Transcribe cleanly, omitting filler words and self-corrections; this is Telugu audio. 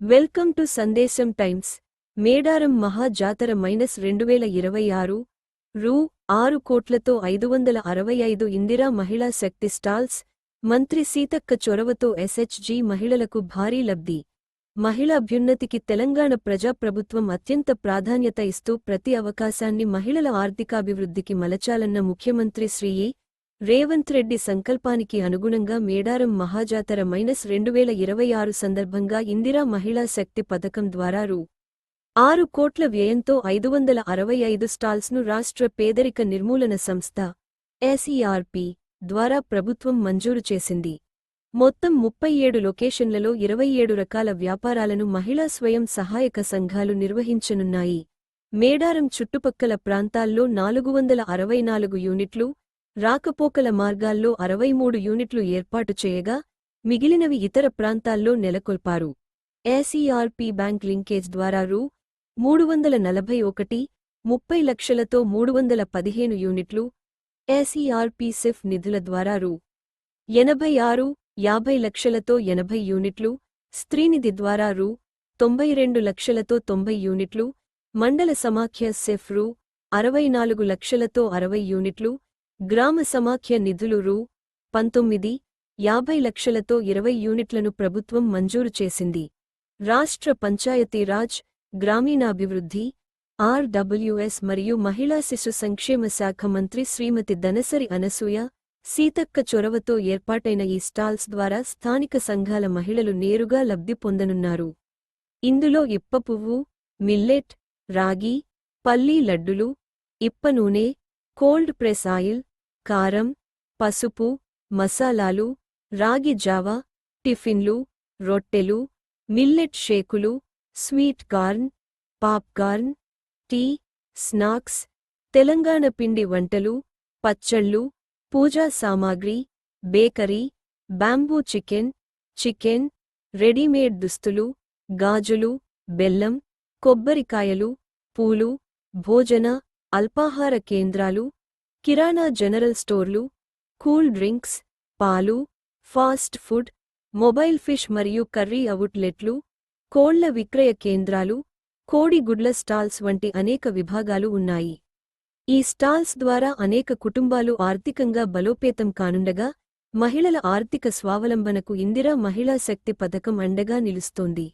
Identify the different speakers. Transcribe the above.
Speaker 1: వెల్కమ్ టు సందేశం టైమ్స్. మేడారం మహా జాతర -2026 రూ. 6 కోట్లతో 565 ఇందిరా మహిళా శక్తి స్టాల్స్. మంత్రి సీతక్క చొరవతో ఎస్హెచ్జి మహిళలకు భారీ లబ్ధి. మహిళాభ్యున్నతికి తెలంగాణ ప్రజాప్రభుత్వం అత్యంత ప్రాధాన్యత ఇస్తూ ప్రతి అవకాశాన్ని మహిళల ఆర్థికాభివృద్ధికి మలచాలన్న ముఖ్యమంత్రి శ్రీ రేవంత్ రెడ్డి సంకల్పానికి అనుగుణంగా మేడారం మహాజాతర -2026 సందర్భంగా ఇందిరా మహిళా శక్తి పథకం ద్వారా రూ. 6 కోట్ల వ్యయంతో 565 స్టాల్స్ను రాష్ట్ర పేదరిక నిర్మూలన సంస్థ ఎస్ఈఆర్పి ద్వారా ప్రభుత్వం మంజూరు చేసింది. మొత్తం 37 లొకేషన్లలో 27 రకాల వ్యాపారాలను మహిళా స్వయం సహాయక సంఘాలు నిర్వహించనున్నాయి. మేడారం చుట్టుపక్కల ప్రాంతాల్లో 464 యూనిట్లు, రాకపోకల మార్గాల్లో 63 యూనిట్లు ఏర్పాటు చేయగా మిగిలినవి ఇతర ప్రాంతాల్లో నెలకొల్పారు. ఎస్ఈఆర్పి బ్యాంక్ లింకేజ్ ద్వారా రూ. 341, 30 లక్షలతో 315 యూనిట్లు, ఎస్ఈఆర్పి సిఫ్ నిధుల ద్వారా రూ. 86, 50 లక్షలతో 80 యూనిట్లు, స్త్రీనిధి ద్వారా రూ. 92 లక్షలతో 90 యూనిట్లు, మండల సమాఖ్య సిఫ్ రూ. 64 లక్షలతో 60 యూనిట్లు, గ్రామ సమాఖ్య నిధులు రూ. 19, 50 లక్షలతో 20 యూనిట్లను ప్రభుత్వం మంజూరు చేసింది. రాష్ట్ర పంచాయతీరాజ్, గ్రామీణాభివృద్ధి, ఆర్డబ్ల్యూఎస్ మరియు మహిళా శిశు సంక్షేమ శాఖ మంత్రి శ్రీమతి దనసరి అనసూయ సీతక్క చొరవతో ఏర్పాటైన ఈ స్టాల్స్ ద్వారా స్థానిక సంఘాల మహిళలు నేరుగా లబ్ధి పొందనున్నారు. ఇందులో ఇప్పపువ్వు, మిల్లెట్, రాగి, పల్లీ లడ్డులు, ఇప్ప నూనె, కోల్డ్ ప్రెస్ ఆయిల్, కారం, పసుపు, మసాలాలు, రాగి జావా, టిఫిన్లు, రొట్టెలు, మిల్లెట్ షేకులు, sweet corn, popcorn, tea, snacks, Telangana పిండి వంటలు, పచ్చళ్ళు, పూజా సామాగ్రి, బేకరీ, బ్యాంబూ చికెన్, రెడీమేడ్ దుస్తులు, గాజులు, బెల్లం, కొబ్బరికాయలు, పూలు, భోజన, అల్పాహార కేంద్రాలు, కిరాణా జనరల్ స్టోర్లు, కూల్ డ్రింక్స్, పాలు, ఫాస్ట్ ఫుడ్, మొబైల్ ఫిష్ మరియు కర్రీ అవుట్లెట్లు, కోళ్ల విక్రయ కేంద్రాలు, కోడిగుడ్ల స్టాల్స్ వంటి అనేక విభాగాలు ఉన్నాయి. ఈ స్టాల్స్ ద్వారా అనేక కుటుంబాలు ఆర్థికంగా బలోపేతం కానుండగా మహిళల ఆర్థిక స్వావలంబనకు ఇందిరా మహిళా శక్తి పథకం అండగా నిలుస్తోంది.